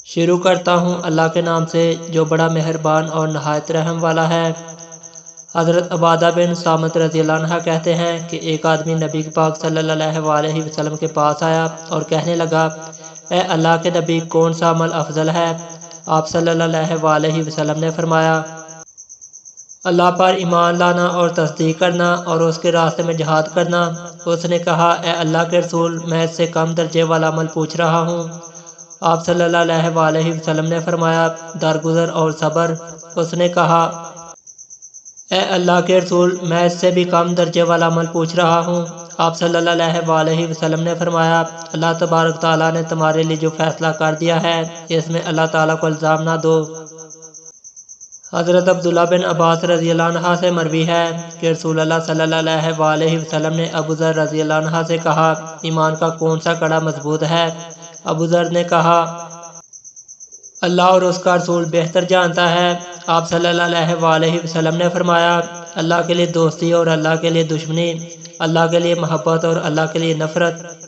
شروع کرتا ہوں اللہ کے نام سے جو بڑا مہربان اور نہایت رحم والا ہے۔ حضرت عبادہ بن صامت رضی اللہ عنہ کہتے ہیں کہ ایک آدمی نبی پاک صلی اللہ علیہ وسلم کے پاس آیا اور کہنے لگا، اے اللہ کے نبی، کون سا عمل افضل ہے؟ آپ صلی اللہ علیہ وسلم نے فرمایا، اللہ پر ایمان لانا اور تصدیق کرنا اور اس کے راستے میں جہاد کرنا۔ اس نے کہا، اے اللہ کے رسول، میں اس سے کم درجے والا عمل پوچھ رہا ہوں۔ آپ صلی اللہ علیہ وسلم نے فرمایا، درگزر اور صبر۔ اس نے کہا، اے اللہ کے رسول، میں اس سے بھی کم درجے والا عمل پوچھ رہا ہوں۔ آپ صلی اللہ علیہ وسلم نے فرمایا، اللہ تبارک تعالیٰ نے تمہارے لیے جو فیصلہ کر دیا ہے، اس میں اللہ تعالیٰ کو الزام نہ دو۔ حضرت عبداللہ بن عباس رضی اللہ عنہ سے مروی ہے کہ رسول اللہ صلی اللہ علیہ وسلم نے ابو ذر رضی اللہ عنہ سے کہا، ایمان کا کون سا کڑا مضبوط ہے؟ ابو ذر نے کہا، اللہ اور اس کا رسول بہتر جانتا ہے۔ آپ صلی اللہ علیہ وسلم نے فرمایا، اللہ کے لیے دوستی اور اللہ کے لیے دشمنی، اللہ کے لیے محبت اور اللہ کے لیے نفرت۔